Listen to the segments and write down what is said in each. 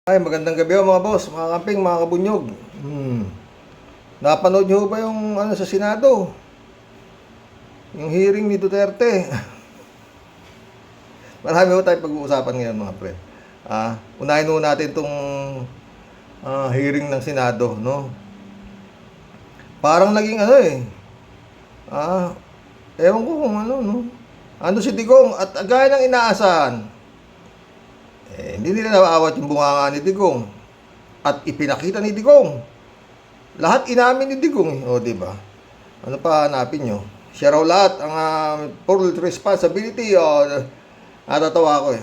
Ay, magandang gabi mga boss, mga kamping, mga kabunyog. Napanood niyo ba yung sa Senado? Yung hearing ni Duterte. Marami ho tayong pag-uusapan ngayon mga pre. Unahin ho natin itong hearing ng Senado, no? Parang naging ewan ko kung no? Ano si Digong at gaya ng inaasahan. Hindi nila naawat yung bunganga ni Digong. At ipinakita ni Digong. Lahat inamin ni Digong. O, di ba? Ano pa hanapin nyo? Siya raw lahat ang full responsibility. Natatawa ako eh.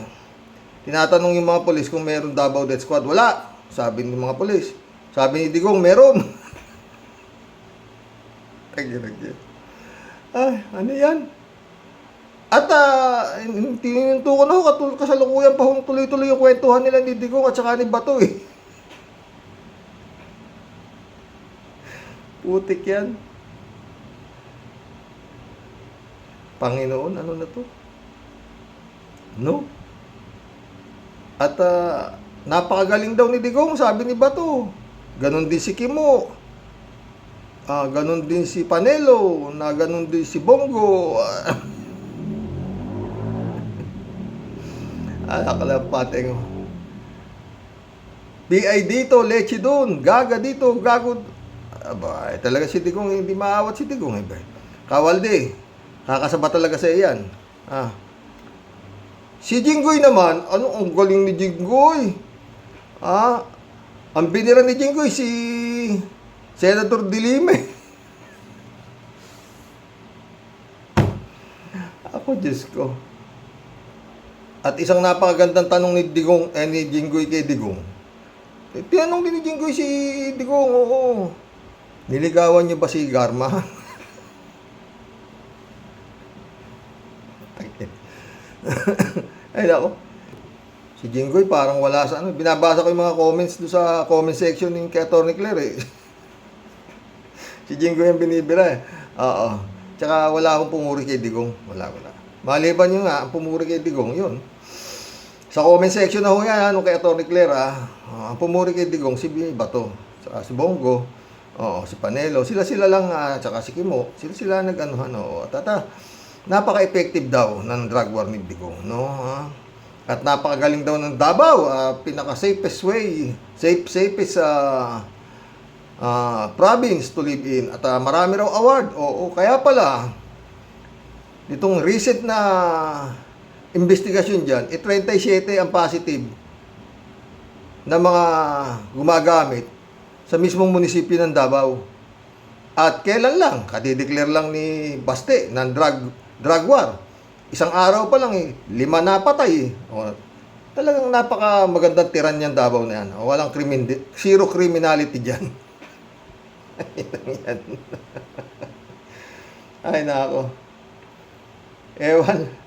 Tinatanong yung mga polis kung meron Davao Death Squad. Wala. Sabi ng mga polis. Sabi ni Digong, meron. Ay, ano yan? At tininto ko na ho, kasalukuyan pa hong tuloy-tuloy yung kwentuhan nila ni Digong at saka ni Bato eh. Putik yan. Panginoon, ano na to? No? At napakagaling daw ni Digong, sabi ni Bato. Ganon din si Kimo. Ganon din si Panelo. Ganon din si Bongo. Nakalapating. BI dito, leche doon. Gaga dito, gago. Talaga si Digong, hindi maawat si Digong. Kawalde, kakasaba talaga sa iyan. Si Jinggoy naman, ang galing ni Jinggoy. Ang binira ni Jinggoy, si Senator Dilime. Ako, Diyos ko. At isang napakagandang tanong ni Digong, ni Jinggoy kay Digong. Tinanong din ni Jinggoy si Digong, oo. Niligawan niyo ba si Garma? Ay, nako. Si Jinggoy parang wala sa binabasa ko yung mga comments do sa comment section ng kay Atty. Claire eh. Si Jinggoy yung binibira eh. Oo. Tsaka wala akong pumuri kay Digong. Wala. Maliban yun nga, ang pumuri kay Digong, yun. Sa comment section na ho yan, kay Atty. Claire ang pumuri kay Digong, si Bato, saka si Bongo, si Panelo, sila lang, saka si Kimo, sila nag-anuhan, napaka-effective daw ng drug war ni Digong, no? At napakagaling daw ng Davao, pinaka-safest way, safest province to live in, at marami raw award, kaya pala, itong recent na investigasyon dyan, 37 ang positive na mga gumagamit sa mismong munisipyo ng Davao. At kailan lang, kadideclare lang ni Baste ng drug war. Isang araw pa lang 5 napatay. Talagang napaka magandang tiran yan Davao na yan. Walang zero criminality dyan. Ay nako. Ewan.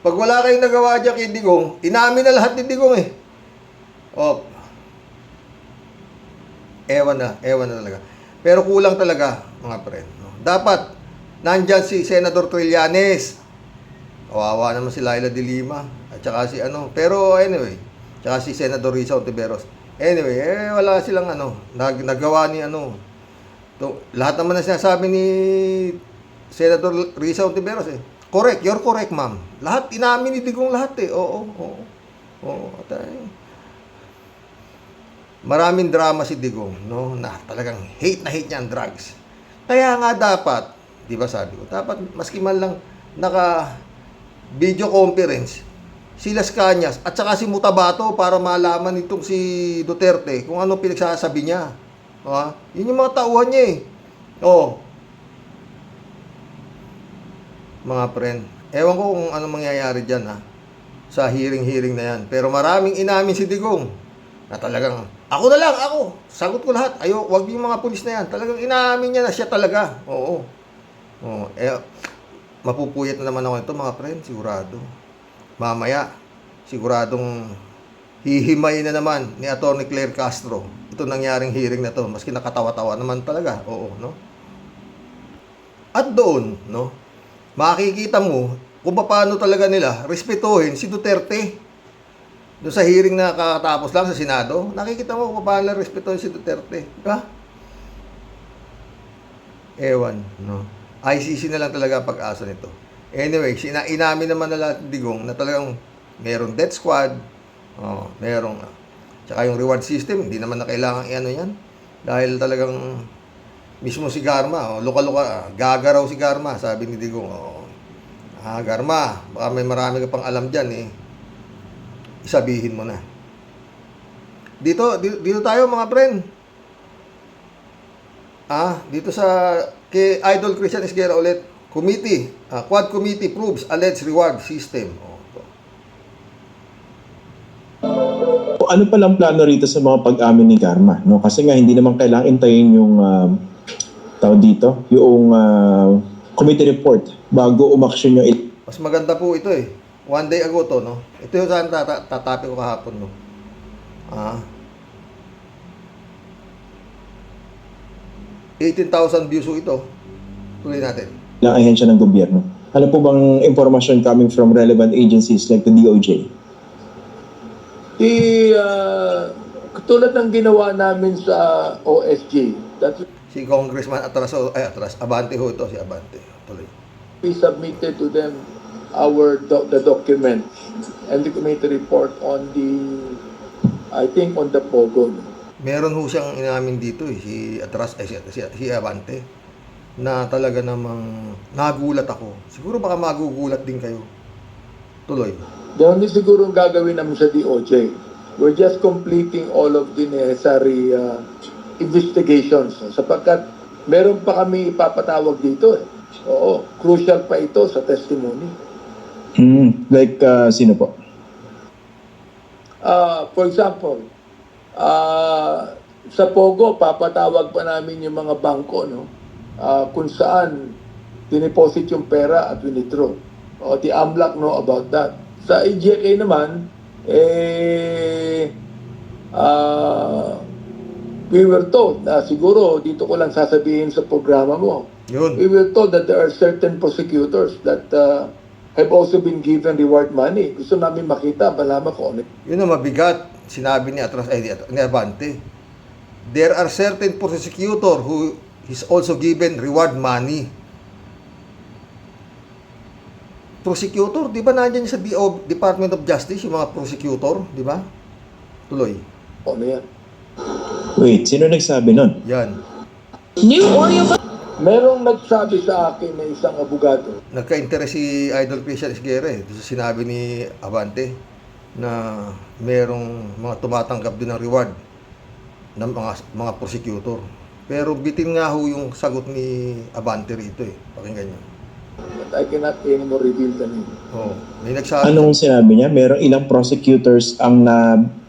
Pag wala kayong nagawa dyan kay Digong, inamin na lahat ni Digong eh. Ewan na talaga. Pero kulang talaga, mga friend. Dapat, nandyan si Senator Trillanes. Kawawa naman si Laila de Lima. At saka si Pero anyway, saka si Senator Risa Ontiveros. Anyway, wala silang nagawa ni lahat naman na sinasabi ni Senator Risa Ontiveros eh. Correct, you're correct, ma'am. Lahat, inamin ni Digong lahat eh. Oo. Maraming drama si Digong, no? Na talagang hate niya ang drugs. Kaya nga dapat, di ba sabi ko, dapat maski man lang naka video conference si Las Cañas at saka si Mutabato para malaman itong si Duterte kung ano pinagsasabi niya. Yun yung mga tauhan niya eh. Mga friend, ewan ko kung ano mangyayari dyan sa hearing na yan. Pero maraming inamin si Digong na talagang, ako na lang, sagot ko lahat. Wag yung mga pulis na yan. Talagang inamin niya na siya talaga. Mapupuyat na naman ako ito mga friend, sigurado. Mamaya, siguradong hihimay na naman ni Atty. Claire Castro ito nangyaring hearing na to. Maski nakatawa-tawa naman talaga. No? At doon, no? Makikita mo kung paano talaga nila respetuhin si Duterte. Doon sa hearing na kakatapos lang sa Senado, nakikita mo kung paano respetuhin si Duterte. Diba? Ewan, no? ICC na lang talaga ang pag-asa nito. Anyway, inamin naman na lahat ng Digong na talagang merong death squad, merong, tsaka yung reward system, hindi naman na kailangan i-ano yan. Dahil talagang mismo si Garma, luka-luka, gaga raw si Garma, sabi ni Digong. Garma, baka may marami ka pang alam dyan eh. Isabihin mo na. Dito tayo mga friend. Dito sa kay Idol Christian Esguerra ulit. Committee, Quad Committee proves alleged reward system. Ano palang plano rito sa mga pag-amin ni Garma? No? Kasi nga hindi naman kailangan intayin yung tawag dito, yung committee report bago umaksyon yung Mas maganda po ito eh. One day ago to, no? Ito yung saan tatapi ko kahapon, no? 18,000 views po ito. Tuloy natin. ng ahensya ng gobyerno. Ano po bang information coming from relevant agencies like the DOJ? Tulad ng ginawa namin sa OSG, that Si Congressman Abante ho ito, si Abante. Tuloy. we submitted to them the documents and the committee report on on the Pogo. Meron ho siyang inamin dito eh, si Abante, na talaga namang nagulat ako. Siguro baka magugulat din kayo. Tuloy. Ganun din siguro ang gagawin namin sa DOJ. We're just completing all of the necessary investigations sapagkat meron pa kami ipapatawag dito eh. Oo, crucial pa ito sa testimony. Sino po? For example, sa Pogo, papatawag pa namin yung mga bangko, no? Kung saan dineposit yung pera at withdraw. The AMLAC know about that. Sa AGK naman, we were told, siguro dito ko lang sasabihin sa programa mo, Yun. we were told that there are certain prosecutors that have also been given reward money. Gusto namin makita, malaman ko ano. Yun ang mabigat. Sinabi ni Abante. There are certain prosecutor who is also given reward money. Prosecutor, di ba nandiyan sa Department of Justice, yung mga prosecutor, di ba? Tuloy. Ano yan? Wait, sino nagsabi nun? Yan. Merong nagsabi sa akin na isang abogado. Nagka-interest si Idol Christian Esguerra eh. Sinabi ni Abante na merong mga tumatanggap din ng reward ng mga prosecutor. Pero bitin nga ho yung sagot ni Abante rito eh. Pakinggan nyo. But I cannot anymore reveal the name. May nagsabi. Anong sinabi niya? Merong ilang prosecutors ang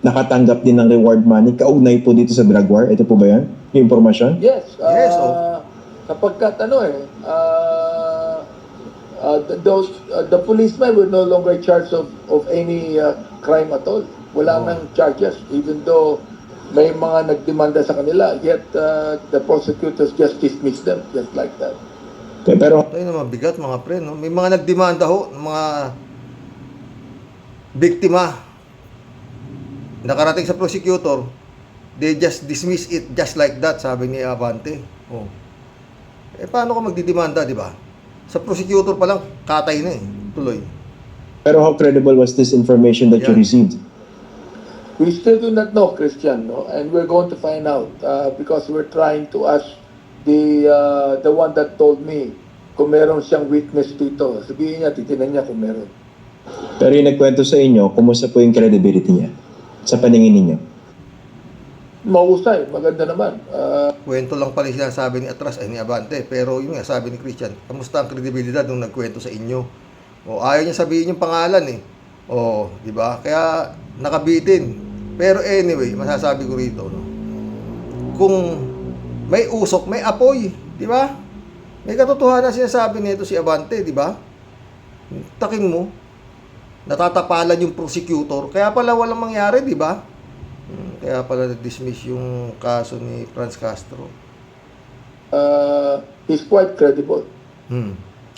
nakatanggap din ng reward money kaugnay po dito sa drug war. Ito po ba yan? Yung impormasyon? Yes. Yes, Kapagkat the policemen were no longer charged of any crime at all. Wala nang charges, even though may mga nagdemanda sa kanila, yet the prosecutors just dismissed them, just like that. Okay, pero Ito yung mabigat mga pre, no? May mga nagdemanda ho, mga biktima. Nakarating sa prosecutor, they just dismiss it just like that, sabi ni Abante. Paano ka magdidemanda, di ba? Sa prosecutor pa lang, katay na eh. Tuloy. pero how credible was this information that you Yeah. received? We still do not know, Christian, no? And we're going to find out because we're trying to ask the one that told me kung meron siyang witness dito. Sabihin niya, titinan niya kung meron. Pero yung nagkwento sa inyo, kumusta po yung credibility niya sa paningin ninyo? Mahusay, maganda naman. Kwento lang pala siya sabi ni Abante. Pero yun nga, sabi ni Christian, kamusta ang kredibilidad nung nagkwento sa inyo? Ayaw niya sabihin yung pangalan eh. Di ba? Kaya nakabitin. Pero anyway, masasabi ko rito, no? Kung may usok, may apoy, di ba? May katotohanan sinasabi nito si Abante, di ba? Taking mo, natatapalan yung prosecutor, kaya pala walang mangyari, di ba? Kaya pala na-dismiss yung kaso ni Franz Castro. He's quite credible.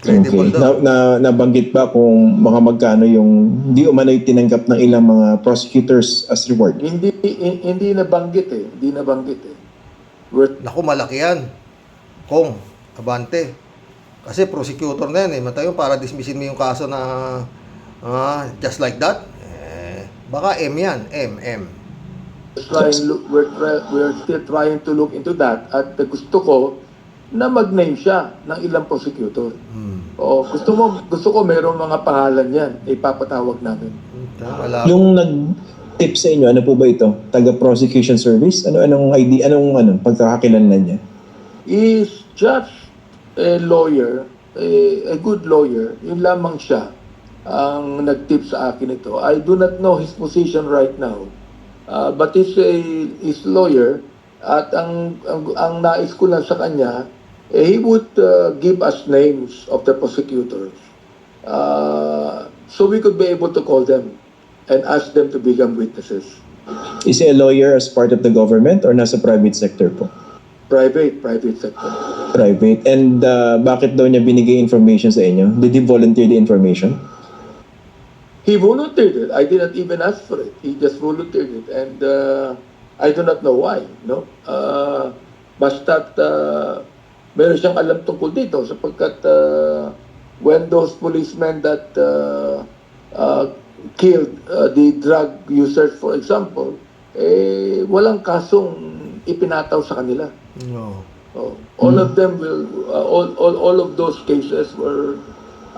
Credible daw. Nabanggit ba kung mga magkano yung di umano'y tinanggap ng ilang mga prosecutors as reward? Hindi nabanggit eh. Hindi nabanggit eh. We're Naku, malaki yan. Kung, abante. Kasi prosecutor na yan eh. Matayo para dismissin mo yung kaso na just like that. Baka M yan. M. we're still trying to look into that. At gusto ko na mag-name siya ng ilang prosecutor. O gusto ko merong mga pangalan yan, ipapatawag namin. Wala. Yung nag-tip sa inyo, ano po ba ito? Taga-prosecution service? Anong ID? Anong pagkakakilanlan niya? Is just a lawyer, a good lawyer, yun lamang siya ang nag-tip sa akin ito. I do not know his position right now. But he's lawyer at ang nais ko lang sa kanya, he would give us names of the prosecutors. So we could be able to call them and ask them to become witnesses. Is he a lawyer as part of the government or nasa private sector po? Private sector. Private. And bakit daw niya binigay information sa inyo? Did he volunteer the information? He volunteered it. I did not even ask for it. He just volunteered it. And I do not know why. No? Basta't meron siyang alam tungkol dito sapagkat when those policemen that killed the drug users, for example, walang kasong ipinataw sa kanila. No. All of them all of those cases were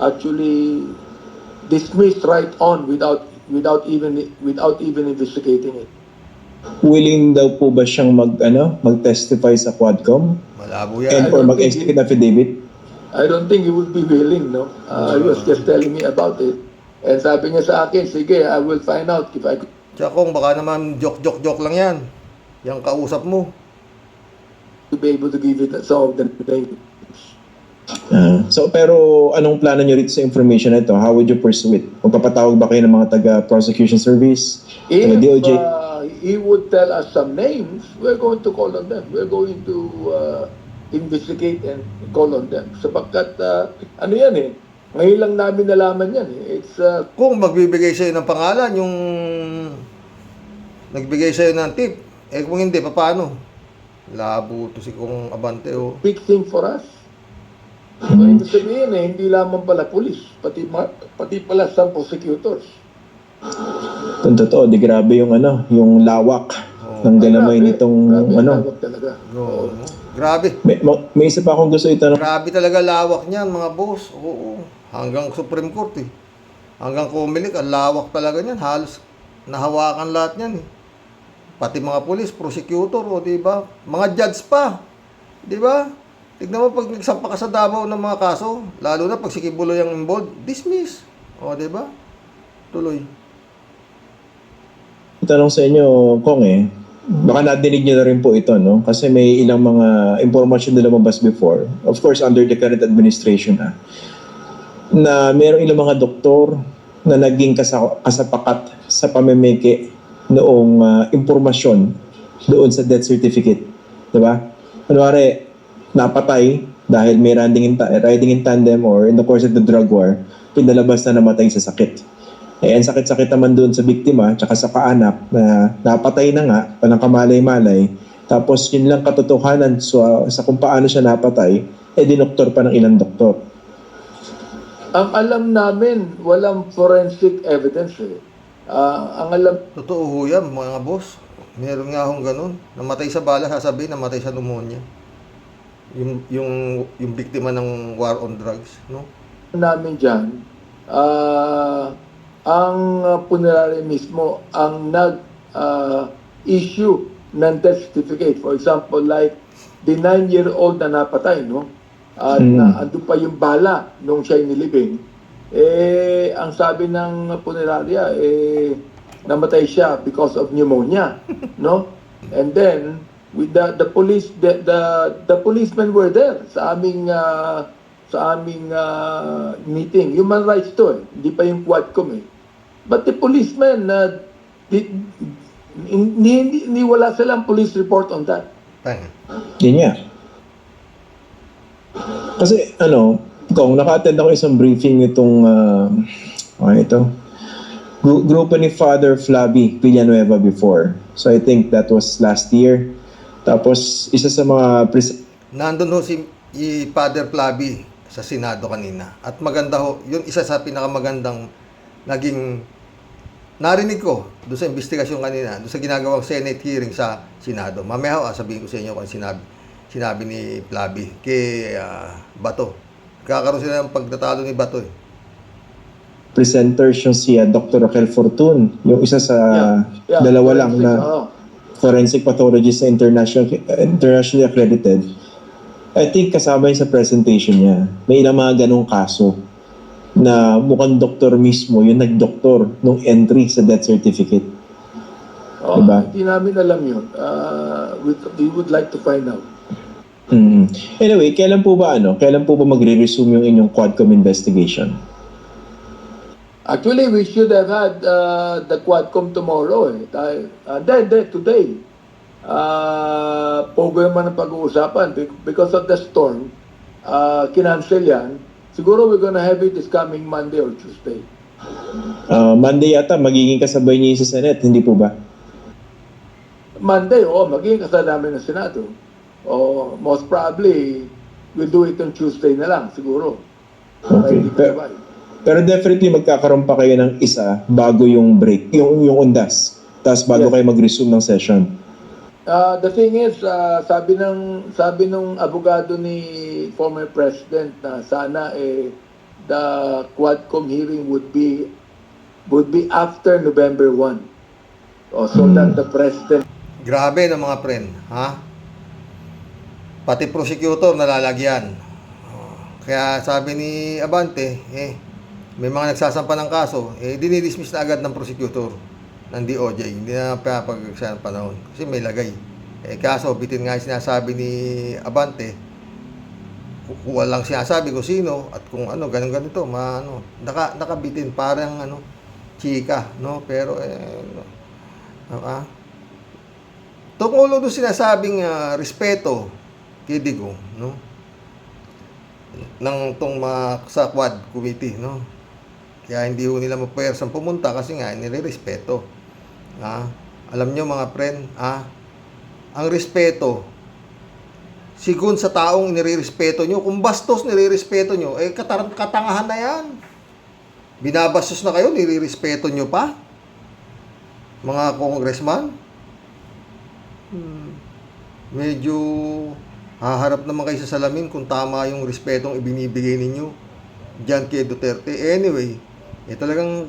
actually dismissed right on without even investigating it. Willing daw po ba siyang mag-testify sa Quadcom? Malabo And yan. or mag-execute affidavit? I don't think he would be willing, no? He was just telling me about it. And sabi niya sa akin, sige, I will find out if I could Tsaka kung baka naman joke lang yan. Yung kausap mo. be able to give it some of the names. Pero anong plano niyo rito sa information na ito? How would you pursue it? Magpapatawag ba kayo ng mga taga-prosecution service? If DOJ? he would tell us some names, we're going to call on them. We're going to investigate and call on them. Sapagkat, ano yan eh, ngayon lang namin nalaman yan eh. It's, Kung magbibigay sa'yo ng pangalan, yung nagbigay sa'yo ng tip, kung hindi, paano? Labo to si Kung Abante, oh. big thing for us. So, ibig sabihin eh, hindi lamang pala pulis, pati pala some prosecutors. Kung totoo, di grabe yung yung lawak ng galamay nitong Grabe, tawag talaga. No. Grabe. May isa pa akong gusto itanong. Grabe talaga lawak niyan, mga boss. Oo. Hanggang Supreme Court, eh. Hanggang Comelec, ang lawak talaga niyan. Halos nahawakan lahat niyan, eh. Pati mga pulis, prosecutor, o diba? Mga judge pa. Diba? Tignan mo pag nagsampa ka sa Davao ng mga kaso, lalo na pag si Kibuloy ang involved, dismiss. O diba? Tuloy. Tanong sa inyo, Kong baka nadinig niyo na rin po ito, no? Kasi may ilang mga information na lumabas before, of course under the current administration, na mayroong ilang mga doktor na naging kasapakat sa pamemeke noong impormasyon doon sa death certificate. Diba? Kunwari, napatay dahil may riding in tandem or in the course of the drug war, pinalabas na namatay sa sakit. Ang sakit-sakit naman doon sa biktima tsaka sa kaanak na napatay na nga, panang kamalay-malay, tapos yun lang katotohanan sa kung paano siya napatay, dinoktor pa ng ilang doktor. Ang alam namin, walang forensic evidence eh. Ang alam, Totoo ho yan, mga boss. Meron nga hong ganun. Namatay sa bala, sasabihin, namatay sa pneumonia. Yung biktima ng war on drugs, no? namin dyan, ang punerarya mismo ang nag-issue ng death certificate. For example, like the 9-year-old na napatay, no? Na andun pa yung bala nung siya nilibing. Ang sabi ng punerarya, namatay siya because of pneumonia, no? And then with the policemen were there sa aming meeting. Human rights to hindi pa yung Quadcom eh. But the policemen, hindi wala silang police report on that. Tanga. Yun nga. Kasi Kung naka-attend ako isang briefing nitong, ito, grupo ni Father Flavi Villanueva before. So I think that was last year. Tapos, isa sa mga Nandun ho si Father Flavi sa Senado kanina. At maganda ho, yun isa sa pinakamagandang naging narinig ko doon sa investigasyon kanina, doon sa ginagawang Senate hearing sa Senado. Mamaya ho, sabihin ko sa inyo kung sinabi ni Flavi kay Bato. Kakaroon sila ng pagtatalo ni Bato eh. presenters yung si Dr. Raquel Fortun, yung isa sa dalawa lang na forensic pathologist na internationally accredited. I think kasama yun sa presentation niya. May ilang mga ganong kaso na mukhang doktor mismo yung nag-doktor nung entry sa death certificate. Diba? Hindi namin alam yun. We would like to find out. Anyway, kailan po ba magre-resume yung inyong Quadcom investigation? Actually, we should have had the Quadcom tomorrow. Today. Pogo naman ang pag-uusapan. Because of the storm, kinancel yan. Siguro we're gonna have it this coming Monday or Tuesday. Monday yata, magiging kasabay niyo sa Senate, hindi po ba? Monday, magiging kasama namin ng Senado. Most probably, we'll do it on Tuesday na lang, siguro. Okay. Pero definitely magkakaroon pa kayo ng isa bago yung break, yung undas. Tapos bago kayo mag-resume ng session. The thing is, sabi nung abogado ni former president na sana the Quadcom hearing would be after November 1. So that the president... Grabe ng mga friend, ha? Pati prosecutor nalalagyan. Kaya sabi ni Abante, may mga nagsasampa ng kaso, dinidismiss na agad ng prosecutor ng DOJ. Hindi na pinapagkaksa ng panahon. Kasi may lagay. Kaso, bitin nga yung sinasabi ni Abante, walang sinasabi ko sino at kung ano, ganito, nakabitin, parang chika, no? Pero, tungkol doon sinasabing respeto kay Digong, no? Sa Quad Committee, no? Kaya hindi ho nila mapuwersang pumunta kasi nga nire-respeto. Alam nyo mga friend, ang respeto, sigun sa taong nire-respeto nyo, kung bastos nire-respeto nyo, katangahan na yan. Binabastos na kayo, nire-respeto nyo pa? Mga congressman? Medyo haharap naman kayo sa salamin kung tama yung respetong ibinibigay ninyo diyan kay Duterte. Anyway, talagang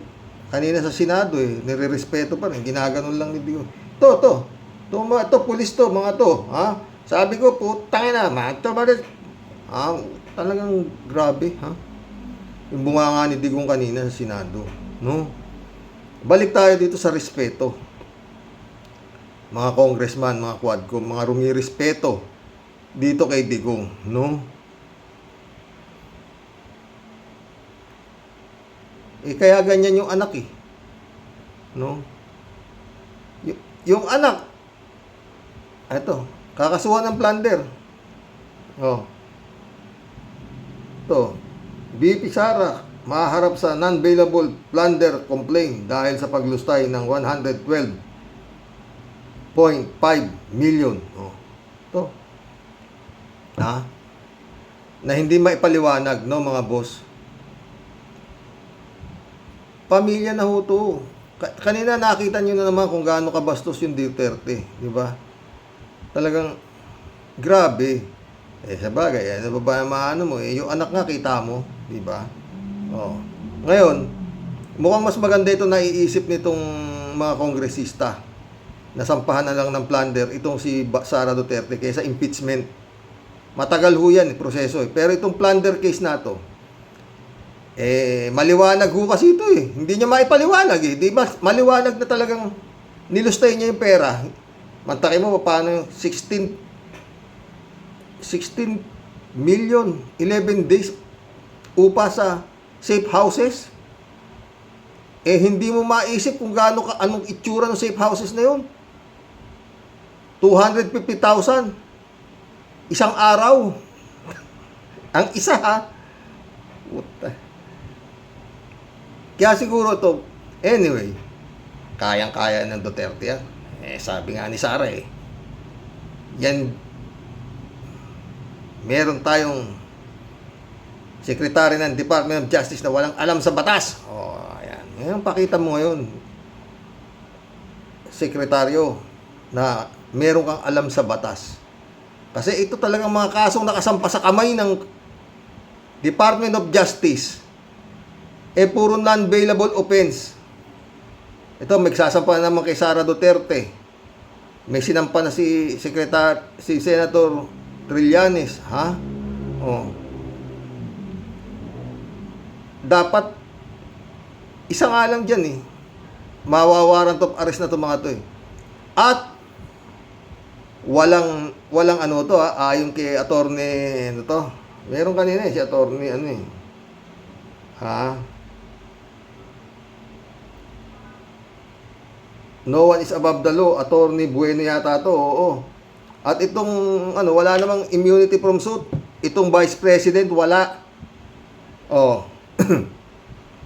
kanina sa Senado nire-respeto pa rin, ginaganon lang ni Digong. To pulis to, mga to, ha? Sabi ko, putang ina, talagang grabe, ha? Yung bunganga ni Digong kanina sa Senado, no? Balik tayo dito sa respeto. Mga congressman, mga Quadcom, mga rumirespeto dito kay Digong, no? Kaya ganyan yung anak no? Yung anak, kakasuhan ng plunder. BP Sara maharap sa non-bailable plunder complaint dahil sa paglustay ng 112.5 million. Na hindi maipaliwanag, no, mga boss. Pamilya na ho to. Kanina nakita nyo na naman kung gaano kabastos yung Duterte, di ba? Talagang grabe. Sa bagay, ano ba maano mo? Yung anak nga kita mo, di ba? Ngayon, mukhang mas maganda ito naiisip nitong mga kongresista. Nasampahan na lang ng plunder itong si Sara Duterte kaysa impeachment. Matagal ho yan, proseso. Pero itong plunder case na to, maliwanag ho kasi ito Hindi niya maipaliwanag Di ba, maliwanag na talagang nilustay niya yung pera. Mantakin mo paano yung 16 million, 11 days upa sa safe houses. Hindi mo maisip kung anong itsura ng safe houses na yun. 250,000 isang araw. Ang isa Puta. Kaya siguro to, anyway, kayang-kaya ng Duterte yan. Sabi nga ni Sara yan, meron tayong Secretary ng Department of Justice na walang alam sa batas. Ayan. Ngayon, pakita mo ngayon, Sekretaryo, na meron kang alam sa batas. Kasi ito talagang mga kasong nakasampa sa kamay ng Department of Justice, puro non-bailable offense. Ito, magsasampa naman kay Sara Duterte. May sinampa na si Senator Trillanes, ha? Dapat isa nga lang dyan mawawarrant of arrest na to mga to At walang ano to ayon kay attorney ano to. Meron kanina si attorney No one is above the law. Attorney Bueno yata to, oo. At itong wala namang immunity from suit. Itong Vice President wala.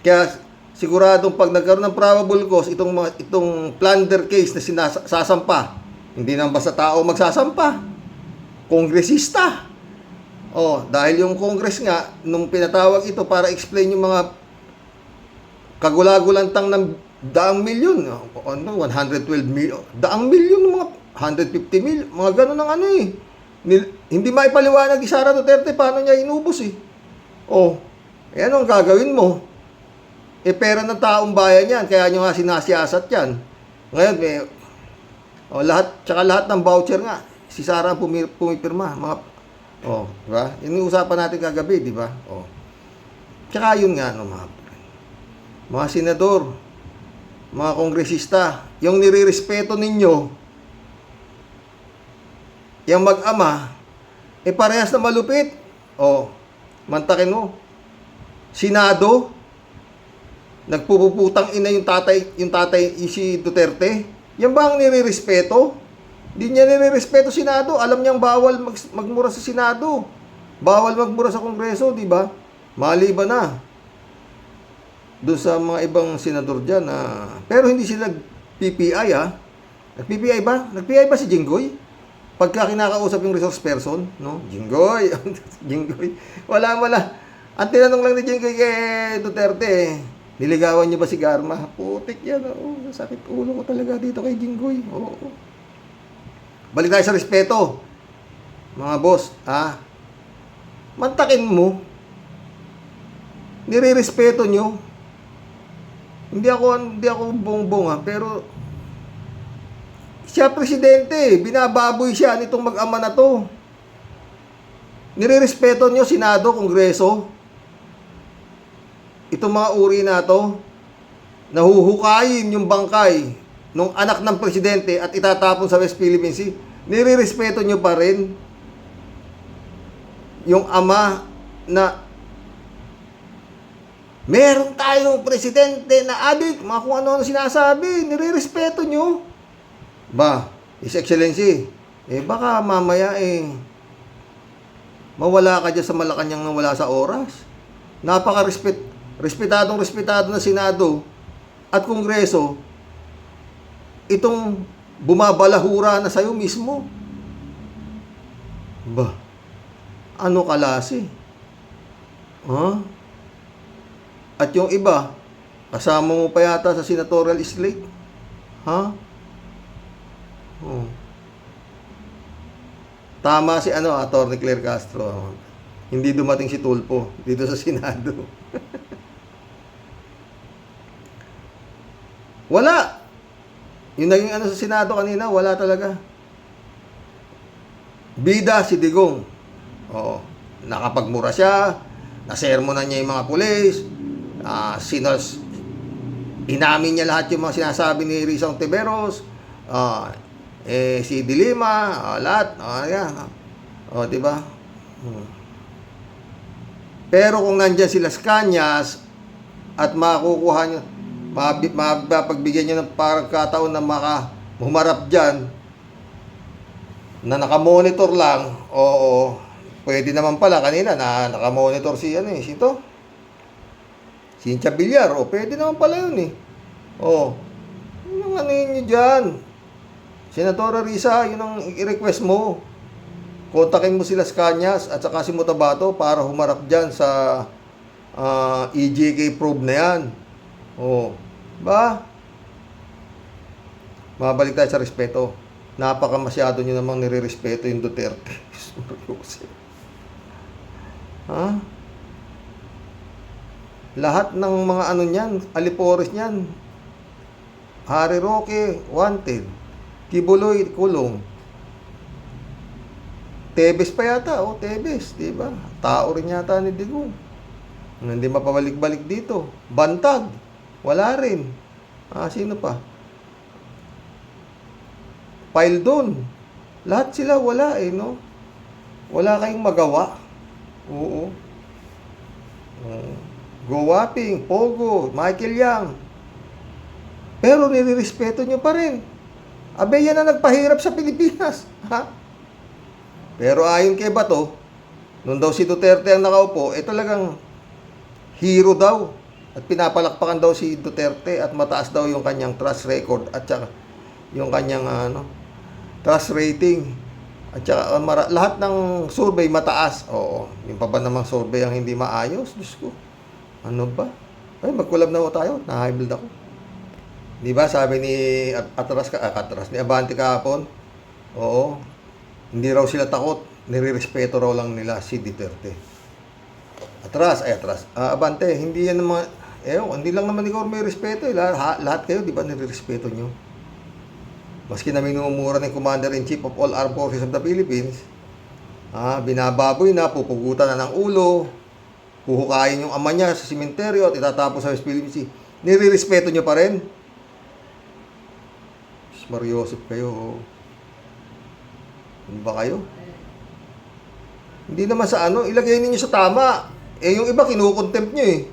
Kaya siguradong pag nagkaroon ng probable cause itong plunder case na sasampa, hindi naman basta tao magsasampa. Kongresista. Dahil yung Congress nga nung pinatawag ito para explain yung mga kagulagulantang ng daang milyon, 112 million, daang milyon, mga 150 million, mga ganun ng hindi maipaliwanag ni Sara Duterte paano niya inubos ang gagawin mo. Pera ng taong bayan yan, kaya nyo nga sinasiyasat yan. Ngayon, lahat ng voucher nga, si Sara ang pumipirma, diba? Yung usapan natin kagabi, diba? Tsaka yun nga, mga senador, mga kongresista, yung nirirespeto ninyo, yung mag-ama, parehas na malupit. Mantakin mo. Senado, nagpuputang ina yung tatay si Duterte. Yan ba ang nirirespeto? Hindi niya nirirespeto Senado. Alam niyang bawal magmura sa Senado. Bawal magmura sa Kongreso, di ba? Maliban na doon sa mga ibang senador dyan pero hindi sila PPI Nag-PPI ba? Nag-PPI ba si Jinggoy? Pagka kinakausap yung resource person, no? Jinggoy. Jinggoy. Wala. Ang tinanong lang ni Jinggoy kay Duterte, niligawan niyo ba si Garma? Putik yan. Sakit ulo ko talaga dito kay Jinggoy. Balik tayo sa respeto. Mga boss, mantakin mo. Nire-respeto nyo. Hindi ako bongbong pero siya presidente, binababoy siya nitong mag-ama na to. Nire-respeto nyo Senado, Kongreso. Itong mga uri na to, nahuhukayin yung bangkay nung anak ng presidente at itatapon sa West Philippine Sea. Nire-respeto nyo pa rin yung ama na meron tayong presidente na adik, mga kung ano sinasabi, nire-respeto nyo. Ba, His Excellency, baka mamaya mawala ka dyan sa Malacanang na wala sa oras. Respetado na Senado at Kongreso, itong bumabalahura na sa'yo mismo. Ba, ano kalasi? At yung iba, kasama mo pa yata sa senatorial slate. Tama si Attorney Claire Castro. Hindi dumating si Tulfo dito sa Senado. Wala. Yung naging sa Senado kanina, wala talaga. Bida si Digong. Nakapagmura siya, nasermonan niya yung mga pulis, inamin niya lahat yung mga sinasabi ni Risa Ontiveros, si Dilima, lahat, diba? Pero kung nandyan sila sa Cañas at makukuha nyo, mapagbigyan nyo ng parang kataon na humarap dyan, na nakamonitor lang, pwede naman pala kanina na nakamonitor si sito? Cynthia Villar, pwede naman pala yun eh. Yung ano yun nyo dyan. Senadora Risa, yun ang i-request mo. Kontakin mo sila sa Kanyas at saka si Mutabato para humarap dyan sa EJK probe na yan. Ba? Mabalik tayo sa respeto. Napaka masyado nyo namang nire-respeto yung Duterte. Ha? Lahat ng mga ano niyan, alipores niyan. Harry Roque, wanted. Kibuloy, kulong. Tebes pa yata, Tebes, di ba? Tao rin yata ni Digong. Hindi mapabalik-balik dito. Bantag, wala rin. Sino pa? Paildon. Lahat sila wala no? Wala kayong magawa. Oo. Go-Waping, Pogo, Michael Yang. Pero nire-respeto nyo pa rin. Abe, yan na nagpahirap sa Pilipinas. Ha? Pero ayon kay Bato, nung daw si Duterte ang nakaupo, talagang hero daw. At pinapalakpakan daw si Duterte at mataas daw yung kanyang trust record at saka yung kanyang trust rating. At saka lahat ng survey mataas. Yung pa ba namang survey ang hindi maayos? Diyos ko. Ano ba? Ay, mag-collab na tayo. Na-high build ako. Di ba? Sabi ni Atras ni Abante kahapon. Hindi raw sila takot. Nire-respeto raw lang nila si Duterte. Atras. Abante, hindi yan naman, hindi lang naman ikaw may respeto. Lahat kayo, di ba, nire-respeto nyo? Maski na minumura ng Commander-in-Chief of all Armed Forces of the Philippines, binababoy na, pupugutan na ng ulo, puhukayin yung ama niya sa simenteryo at itatapos sa West Philippine Sea. Nire-respeto nyo pa rin? Mariosip kayo. Ano ba kayo? Hindi naman sa ilagay ninyo sa tama. Yung iba kinukontempt nyo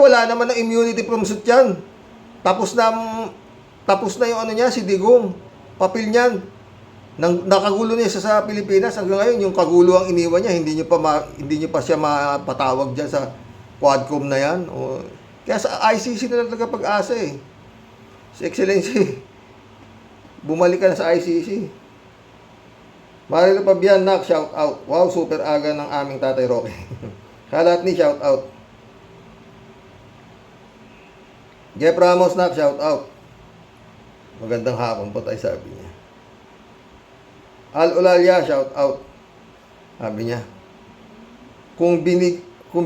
wala naman ng immunity from suit yan. Tapos na yung niya, si Digong. Papel niyan. Nakagulo niya sa Pilipinas hanggang ngayon, yung kagulo ang iniwan niya, hindi niyo pa siya mapatawag diyan sa Quadcom na yan. Kaya sa ICC na lang pag-asa Si Excellency, bumalik ka na sa ICC. Marilo Pabian, shout out. Wow, super aga ng aming Tatay Roque. Kalat ni shout out. Jeff Ramos, shout out. Magandang hapon po tayo, sabi niya. Al Olalia, shout out. Sabi niya, kung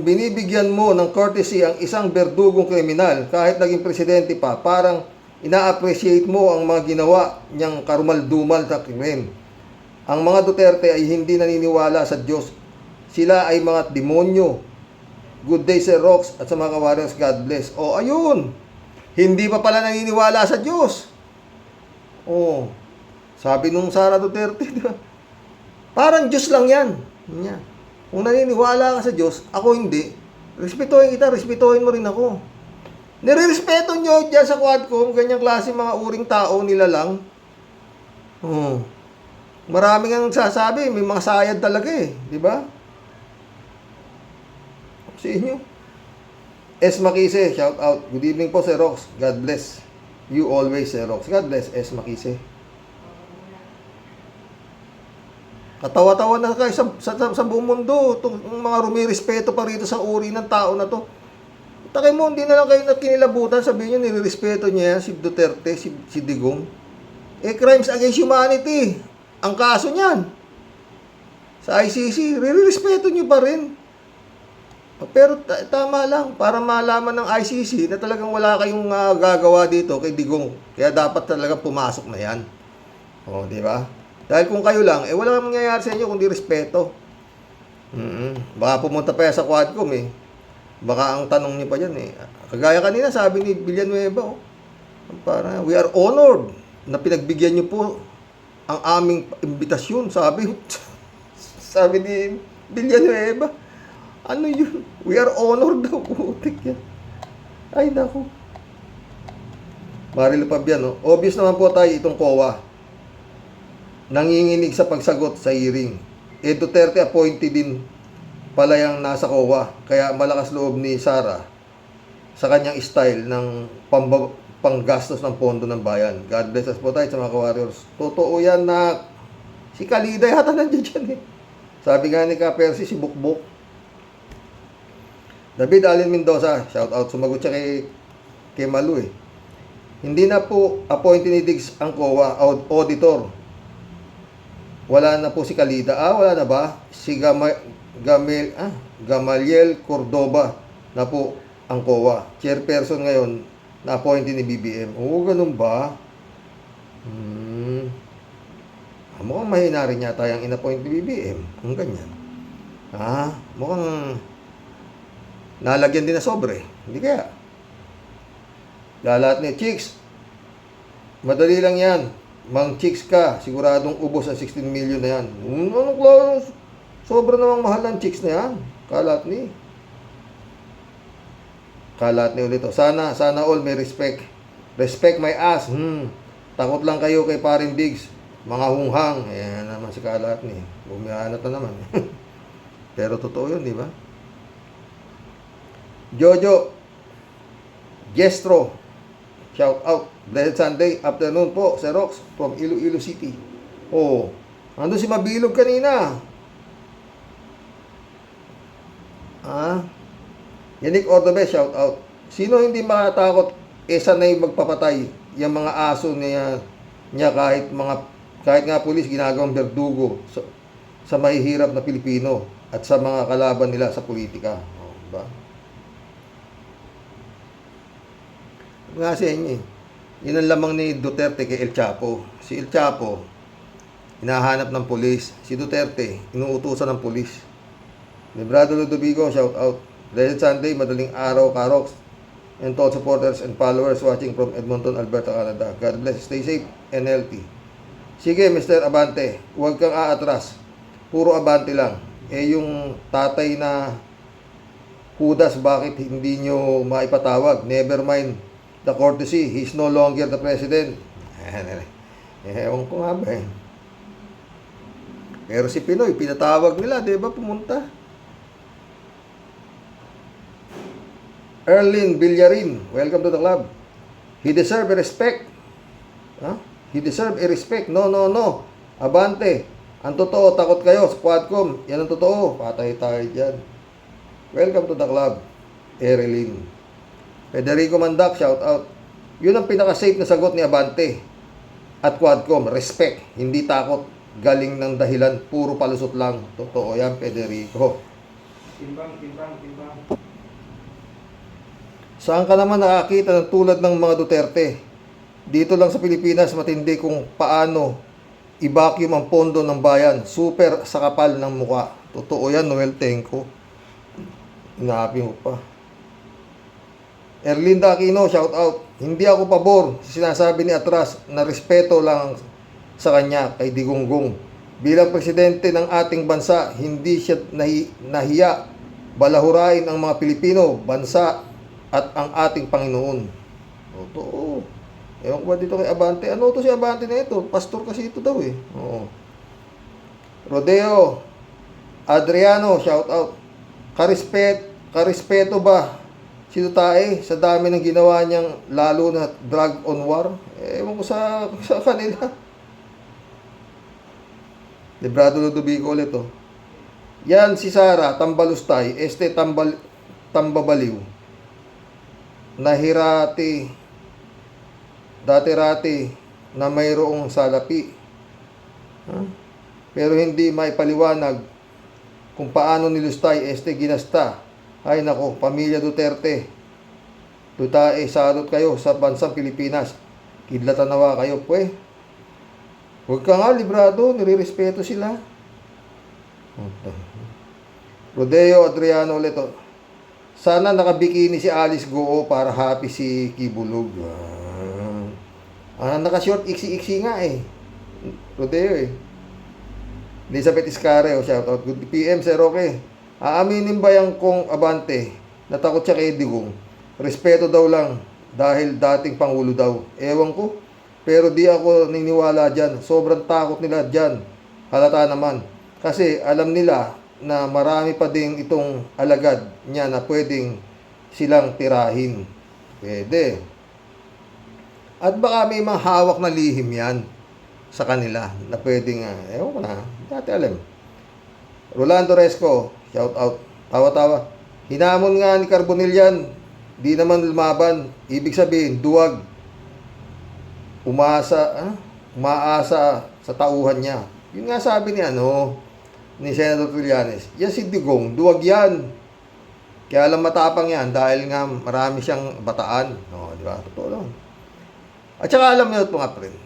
binibigyan mo ng courtesy ang isang berdugong kriminal, kahit naging presidente pa, parang ina-appreciate mo ang mga ginawa niyang karumal-dumal na krimen. Ang mga Duterte ay hindi naniniwala sa Diyos. Sila ay mga demonyo. Good day, Sir Rox, at sa mga warriors, God bless. Ayun. Hindi pa pala naniniwala sa Diyos. Sabi nung Sara Duterte, diba? Parang Diyos lang yan. Kung naniniwala ka sa Diyos, ako hindi. Respetuhin kita, respetuhin mo rin ako. Nire-respeto nyo dyan sa Quadcom, ganyang klase mga uring tao nila lang. Maraming ang sasabi, may mga sayad talaga di ba? Sa inyo. S. Makise, shout out. Good evening po, Sir Rox. God bless. You always, Sir Rox. God bless, S. Makise. Katawa-tawa na kayo sa buong mundo. Itong mga rumirespeto pa rito sa uri ng tao na to. Takay mo, hindi na lang kayo kinilabutan. Sabihin nyo, nirerespeto niya yan, si Duterte, si Digong. Crimes against humanity. Ang kaso niyan. Sa ICC, rirespeto nyo pa rin. Pero tama lang, para malaman ng ICC na talagang wala kayong gagawa dito kay Digong. Kaya dapat talagang pumasok na yan. Di ba? Dahil kung kayo lang, wala kang mangyayari sa inyo kundi respeto. Baka pumunta pa yan sa Quadcom Baka ang tanong niyo pa dyan Kagaya kanina, sabi ni Villanueva, para, we are honored na pinagbigyan niyo po ang aming imbitasyon. Sabi ni Villanueva, ano yun? We are honored daw. Putik yan. Ay, naku. Marilo Pabian, obvious naman po tayo itong COA. Nanginginig sa pagsagot sa hearing. Duterte appointee din pala yung nasa COA. Kaya malakas loob ni Sara sa kanyang style ng panggastos ng pondo ng bayan. God bless us po tayo sa mga ka-warriors. Totoo yan na si Kalida yata nandiyan dyan eh. Sabi nga ni Ka-Percy, si Bukbuk. David Allen Mendoza, shout out, sumagot siya kay Malu eh. Hindi na po appointee ni Diggs ang COA auditor. Wala na po si Kalida. Wala na ba? Si Gamaliel Cordoba na po ang COA. Chairperson ngayon na appointee ni BBM. Oo, ganun ba? Mukhang mahina rin yata yung in-appoint ni BBM. Kung ganyan. Mukhang nalagyan din na sobre. Hindi kaya. Lalat ni Chicks. Madali lang yan. Mang Chicks ka. Siguradong ubos ang 16 million na yan. Anong klaro? Sobra namang mahal ng Chicks na yan. Kalat ni ulit. Sana all may respect. Respect my ass. Takot lang kayo kay Parin Diggs. Mga hunghang. Ayan naman si Kalat ni. Bumihanat na naman. Pero totoo yun, di ba? Jojo Gestro, shout out. Blessed Sunday afternoon po, Sir Rox from Iloilo City. Ando si Mabilog kanina. Yannick Ordobe, shout out. Sino hindi makatakot sanay magpapatay yung mga aso niya kahit nga pulis ginagawang berdugo sa mahihirap na Pilipino at sa mga kalaban nila sa politika. Diba? Nga sa inyo eh. Yun ang lamang ni Duterte kay El Chapo. Si El Chapo, hinahanap ng pulis. Si Duterte, inuutusan ng pulis. Librado Ludovico, shout out. Blessed Sunday, madaling araw, Karox. And to all supporters and followers watching from Edmonton, Alberta, Canada. God bless, stay safe and healthy. Sige, Mr. Abante, huwag kang aatras. Puro Abante lang. Yung tatay na Judas, bakit hindi nyo maipatawag? Never mind the courtesy, he's no longer the president. Ewan ko nga ba eh. Pero si Pinoy, pinatawag nila, di ba, pumunta? Erlin Villarin, welcome to the club. He deserve a respect. He deserve a respect. No. Abante. Ang totoo, takot kayo sa Quadcom. Yan ang totoo. Patay tayo dyan. Welcome to the club. Erlin. Federico Mandak, shout out. Yun ang pinaka-safe na sagot ni Abante at Quadcom. Respect, hindi takot. Galing ng dahilan, puro palusot lang. Totoo yan, Federico. Timbang. Saan ka naman nakakita ng tulad ng mga Duterte? Dito lang sa Pilipinas, matindi kung paano i-vacuum ang pondo ng bayan. Super sa kapal ng muka. Totoo yan, Noel Tenco. Inapi mo pa. Erlinda Aquino, shout out. Hindi ako pabor sa sinasabi ni Atras na respeto lang sa kanya kay Digonggong. Bilang presidente ng ating bansa, hindi siya nahiya balahurain ang mga Pilipino, bansa at ang ating Panginoon. Totoo. Ewan ko ba dito kay Abante? Ano to si Abante na ito? Pastor kasi ito daw eh. Oo. Rodeo Adriano, shout out. Karespeto ba si Duterte sa dami ng ginawa niyang lalo na drug on war? Ewan ko sa kanila. Librado Ludovico ulit oh. Yan si Sara Tambalustay, Tambabaliw. Dati-rati na mayroong salapi. Pero hindi maipaliwanag kung paano ni Lustay ginasta. Ay nako, pamilya Duterte. Salot kayo sa bansang Pilipinas. Kidlatan nawa kayo, pwe. Huwag ka nga, librado, nirirespeto sila. Rodeo Adriano ulit. Sana nakabikini si Alice Goo para happy si Kibulog. Naka-short, iksi-iksi nga eh. Rodeo eh. Elizabeth Iscare, shout out. Good PM, Sir Roque. Aaminin ba yung kong Abante? Natakot siya kay Digong. Respeto daw lang dahil dating Pangulo daw. Ewan ko. Pero di ako niniwala dyan. Sobrang takot nila dyan. Halata naman. Kasi alam nila na marami pa ding itong alagad niya na pwedeng silang tirahin. Pwede. At baka may mga hawak na lihim yan sa kanila na pwedeng, ewan ko na, dati alam. Rolando Resco, shout out. Tawa-tawa. Hinamon nga ni Carbonell yan. Di naman lumaban. Ibig sabihin, duwag. Umaasa sa tauhan niya. Yun nga sabi ni Senator Trillanes. Yan si Digong, duwag yan. Kaya lang matapang yan dahil nga marami siyang bataan. No, di ba? Totoo lang. At saka alam niyo ito mga friend.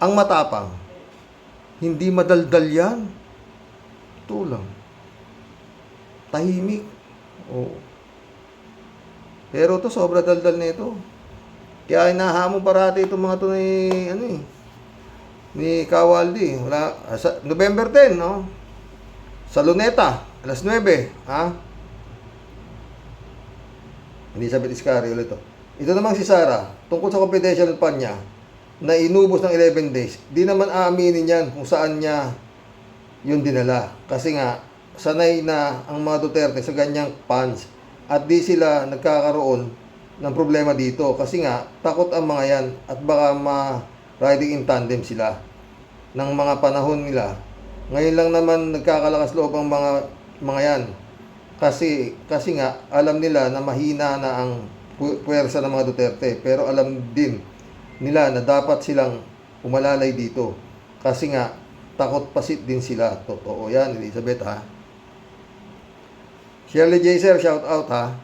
Ang matapang, hindi madaldal yan. Totoo lang. Tahimik. Oo. Pero to sobra daldal na ito. Kaya hinahamon parati itong mga to ni Kawaldi. Wala, November 10, no? Sa Luneta, alas 9, ha? Elizabeth Iscari ulit to. Ito namang si Sara, tungkol sa confidential fund niya, na inubos ng 11 days, di naman aaminin yan kung saan niya yun dinala. Kasi nga, sanay na ang mga Duterte sa ganyang funds at di sila nagkakaroon ng problema dito. Kasi nga, takot ang mga yan at baka riding in tandem sila ng mga panahon nila. Ngayon lang naman nagkakalakas loob ang mga yan. Kasi nga, alam nila na mahina na ang puwersa ng mga Duterte. Pero alam din nila na dapat silang umalalay dito. Kasi nga, takot pasit din sila. Totoo yan, Elizabeth, ha? Shirley J. Sir, shout out, ha?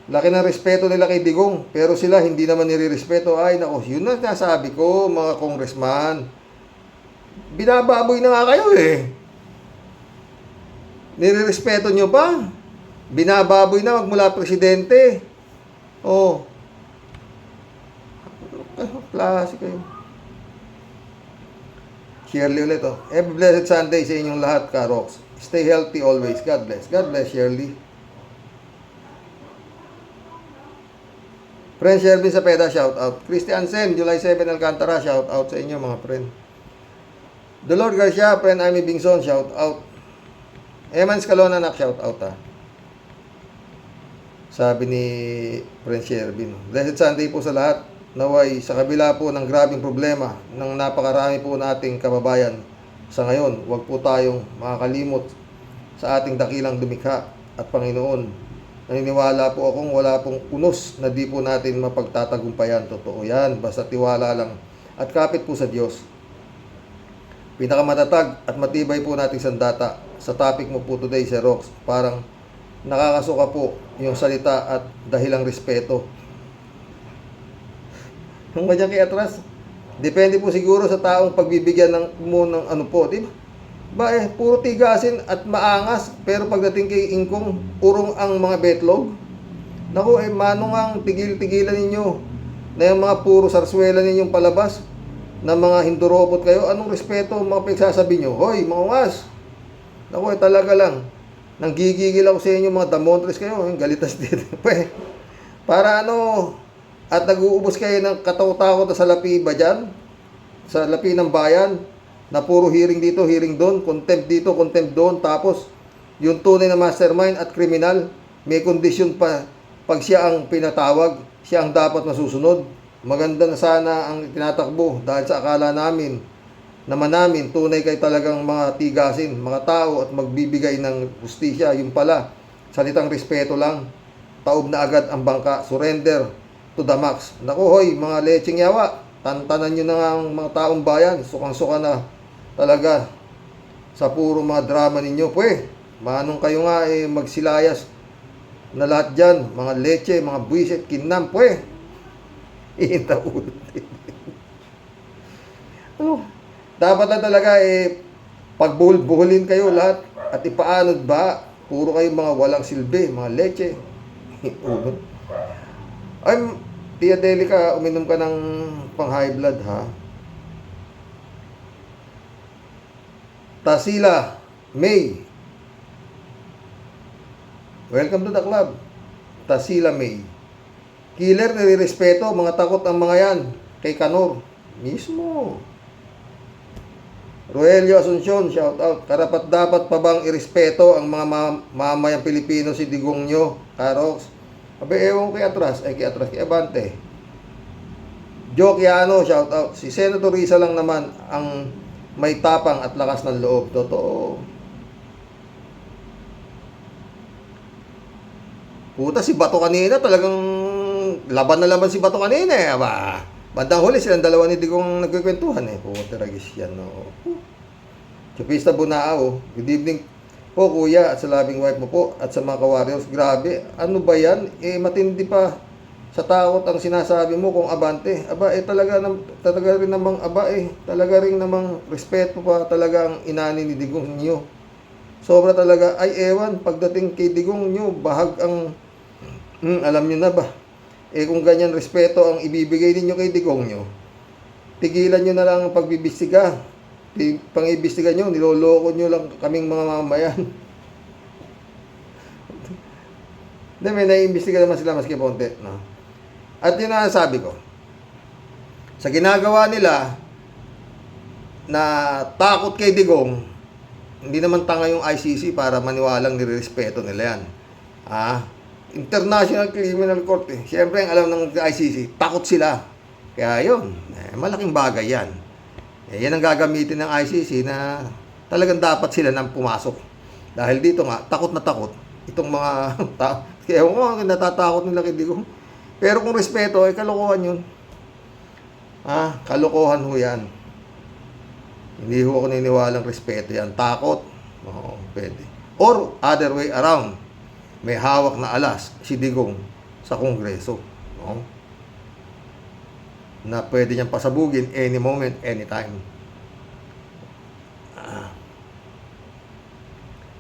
Laki ng respeto nila kay Digong, pero sila hindi naman nire-respeto. Ay, nako, yun na nasabi ko, mga congressman. Binababoy na nga kayo, eh. Nire-respeto nyo pa? Binababoy na magmula presidente. Oh. Klase kayo. Shirley ulit, oh. Every blessed Sunday sa inyong lahat, Karox. Stay healthy always. God bless. God bless, Shirley. Friend Shervin Sapeda, shout out. Christian Sen, July 7, Alcantara, shout out sa inyo, mga friend. Dolor Garcia, friend Amy Bingson, shout out. Eman Scalona, shout out, ha. Sabi ni Friend Shervin. Blessed Sunday po sa lahat. Naway, sa kabila po ng grabing problema ng napakarami po nating kababayan sa ngayon, huwag po tayong makakalimot sa ating dakilang lumikha at Panginoon. Naniniwala po akong wala pong unos na di po natin mapagtatagumpayan. Totoo yan, basta tiwala lang at kapit po sa Diyos. Pinakamatatag at matibay po nating sandata. Sa topic mo po today, Sir Rox, parang nakakasuka po yung salita at dahilang respeto. Yung madyan kay atras, depende po siguro sa taong pagbibigyan ng ano po, di ba? Puro tigasin at maangas, pero pagdating kay Ingkong, urong ang mga betlog. Naku, manong ang tigil-tigilan ninyo na yung mga puro sarswela ninyong palabas, na mga hinduropot kayo. Anong respeto mga pagsasabi nyo? Hoy, mga ungas! Naku, talaga lang. Nanggigigil ako sa inyo, mga damontres kayo, yung galitas dito. Para at nag-uubos kayo ng kataw-takot sa lapi ba dyan? Sa lapi ng bayan, na puro hearing dito, hearing doon, contempt dito, contempt doon, tapos yung tunay na mastermind at kriminal, may kondisyon pa, pag siya ang pinatawag, siya ang dapat masusunod. Maganda na sana ang tinatakbo dahil sa akala namin, naman namin, tunay kayo talagang mga tigasin, mga tao at magbibigay ng justisya. Yung pala, salitang respeto lang, taob na agad ang bangka, surrender to the max. Naku, hoy, mga lecheng yawa, tantanan nyo na nga ang mga taong bayan, sukang-suka na talaga sa puro mga drama ninyo. Manong kayo nga magsilayas na lahat dyan, mga leche, mga buwisit, kinam, ihinta ulo. Dapat na talaga pagbuhol-buholin kayo lahat at ipaanod ba, puro kayo mga walang silbi, mga leche. Ay, Tia Delica, uminom ka ng pang high blood, ha? Tasila May, welcome to the club. Tasila May, killer, nire-respeto, mga takot ang mga yan kay Kanor mismo. Roelio Asuncion, shout out. Karapat dapat pa bang irespeto ang mga mamayang Pilipino si Digong nyo, Karox? Abe, ewan ko kay Atras, kay Abante. Joke Yano, shout out. Si Senator Risa lang naman ang may tapang at lakas ng loob. Totoo. Puta, si Bato kanina talagang laban na laban si Bato kanina eh. Aba, bandang huli silang dalawa ni Digong nagkikwentuhan eh. Puta, ragis yan. No. Chupista Bunao, good evening po kuya at sa labing wife mo po at sa mga ka-warriors. Grabe, ano ba yan? Matindi pa sa takot ang sinasabi mo kung Abante. Aba, talaga rin namang talaga rin namang respeto pa talaga ang inani ni Digong niyo. Sobra talaga, ay ewan, pagdating kay Digong nyo, bahag ang, alam nyo na ba? Kung ganyan respeto ang ibibigay ninyo kay Digong nyo, tigilan nyo na lang ang pagbibistiga. Pangibistiga nyo, niloloko nyo lang kaming mga mamayan. May naiimbestiga naman sila maski ponte. No? At yun ang sabi ko, sa ginagawa nila na takot kay Digong, hindi naman tanga yung ICC para maniwalang nirerespeto nila yan. International Criminal Court eh. Siyempre, ang alam ng ICC, takot sila. Kaya yun, malaking bagay yan. Yan ang gagamitin ng ICC na talagang dapat sila nang pumasok. Dahil dito nga, takot na takot. Itong mga tao. Kaya ko, natatakot nila kay Digong. Pero kung respeto, kalokohan yun. Kalokohan ho yan. Hindi ho ako niniwalang respeto yan. Takot. Oo, pwede. Or, other way around. May hawak na alas si Digong sa Kongreso. No? Na pwede niyang pasabugin any moment, anytime.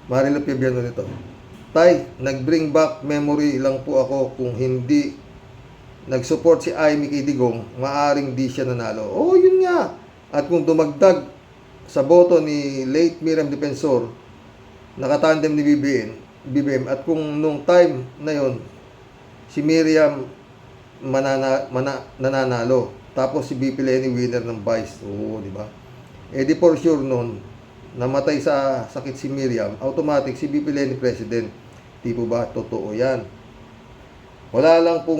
Marilo Pibiano nito. Tay, nag-bring back memory lang po ako kung hindi nag-support si Amy kay Digong, maaring di siya nanalo. Oh, yun nga. At kung dumagdag sa boto ni late Miriam Defensor, nakatandem ni BBM, at kung nung time na yon si Miriam nananalo, tapos si BP Lenny winner ng vice. Oo, di ba? Di for sure noon, namatay sa sakit si Miriam, automatic si BP Lenny president. Di po ba? Totoo yan. Wala lang po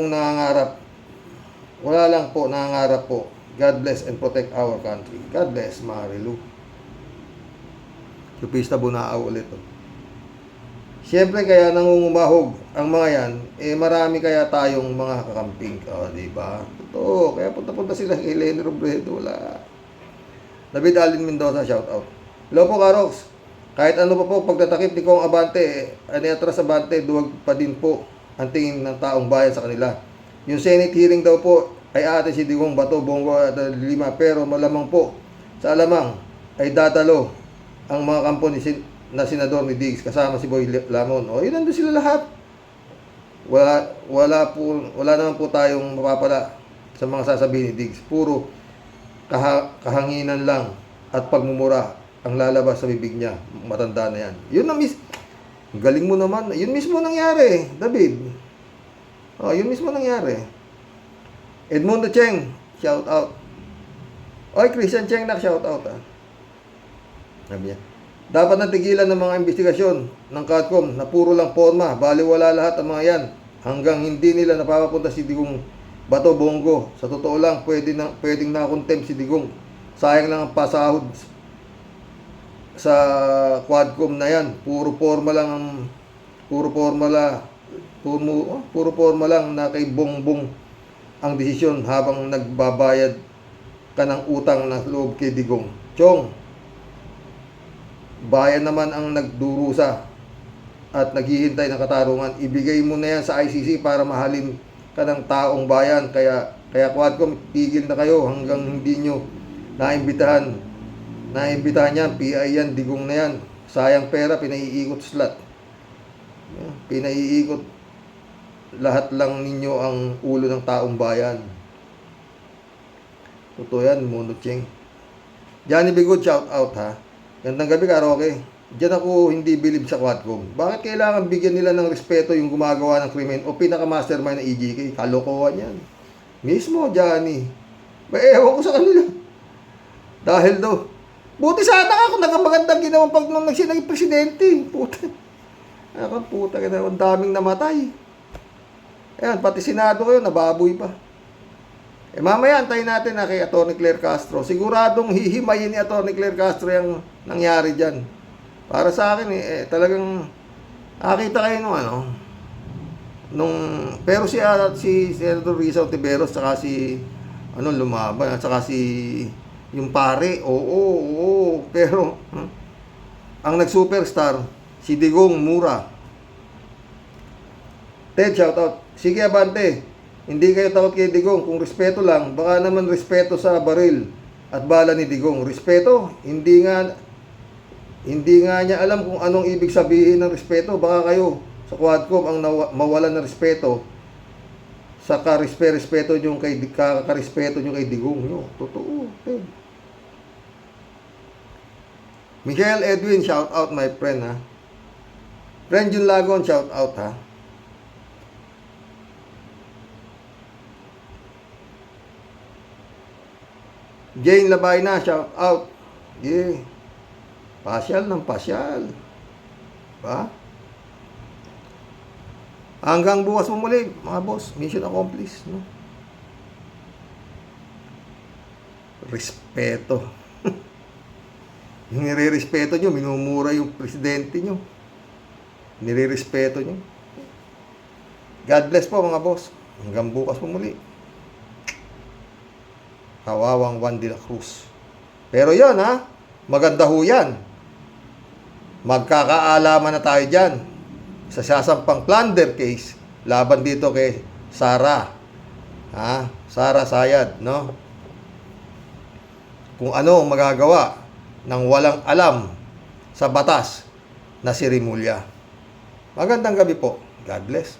nangangarap po. God bless and protect our country. God bless, Marilu. Chupista Bunao ulit. Siyempre kaya nangungumahog ang mga yan, marami kaya tayong mga kakamping. Di ba? Totoo. Kaya punta-punta sila kay Lenny Robredo. Wala. David Alin Mendoza, shout out. Hello po, Karox. Kahit ano pa po, pagtatakip ni Kong Abante, Atras Abante, duwag pa din po ang tingin ng taong bayan sa kanila. Yung Senate hearing daw po ay ate si Digong Bato, Bongo at Lima, pero malamang po sa alamang ay dadalo ang mga kampo na senador ni Diggs kasama si Boy Lamon. Yun, nandun sila lahat. Wala naman po tayong mapapala sa mga sasabihin ni Diggs. Puro kahanginan lang at pagmumura ang lalabas sa bibig niya. Matanda na yan. Yun na galing mo naman. Yun mismo nangyari, David. Yun mismo nangyari. Edmundo Cheng, shout out. Christian Cheng na shout out. Sabi niya, dapat natigilan ng mga investigasyon ng CADCOM na puro lang forma, baliwala lahat ang mga yan hanggang hindi nila napapapunta si Digong Bato, Bongo. Sa totoo lang, pwedeng na-contempt si Digong. Sayang lang ang pasahod sa Quadcom na yan. Puro forma lang na kay Bongbong ang desisyon habang nagbabayad ka ng utang na loob kay Digong. Chong, bayan naman ang nagdurusa at naghihintay ng katarungan. Ibigay mo na yan sa ICC para mahalin ka ng taong bayan. Kaya Quadcom, tigil na kayo hanggang hindi nyo naimbitahan yan. PI yan, Digong na yan. Sayang pera, pinaiikot slot. Pinaiikot lahat lang ninyo ang ulo ng taong bayan. Totoo yan, Mundo Cheng. Johnny Bigod, shout out ha. Gandang gabi, Karaoke. Diyan ako hindi bilib sa Quadcom. Bakit kailangan bigyan nila ng respeto yung gumagawa ng krimen o pinaka-mastermind ng EJK? Kalokohan yan. Mismo, Johnny. Ewan ko sa kanila. Dahil daw, buti sana ako nakamagandang ginawa pag nung nagsinaging presidente. Puta. Puta ka na, ang daming namatay. Ayan, pati Senado kayo, nababoy pa. Mamaya antayin natin na kay Atty. Claire Castro. Siguradong hihimayin ni Atty. Claire Castro yung nangyari dyan. Para sa akin, talagang nakita kayo pero si Senator Risa Ontiveros, saka si, lumaban, at saka si, yung pare, oo, pero, ang nag-superstar, si Digong Mura. Ted, shoutout. Sige, Abante. Hindi kayo takot kay Digong. Kung respeto lang, baka naman respeto sa baril at bala ni Digong. Respeto, hindi nga niya alam kung anong ibig sabihin ng respeto. Baka kayo sa Quadcom ang mawalan ng respeto sa karespeto nyo kay Digong. Yo, totoo. Ted. Michael Edwin, shout out my friend ha. Friend Jun Lagon, shout out ha. Jane Labayna, shout out. Yeah. Pasyal ng pasyal. Ba? Hanggang bukas mo muli, mga boss. Mission accomplished, no? Respeto. Yung nire-respeto nyo, minumura yung presidente nyo. Nire-respeto nyo. God bless po, mga boss. Hanggang bukas mo muli. Kawawang Juan de la Cruz. Pero yan ha, maganda ho yan. Magkakaalaman na tayo dyan sa sasampang plunder case laban dito kay Sara. Sara Sayad, no? Kung ano ang magagawa ng walang alam sa batas na si Rimulya. Magandang gabi po. God bless.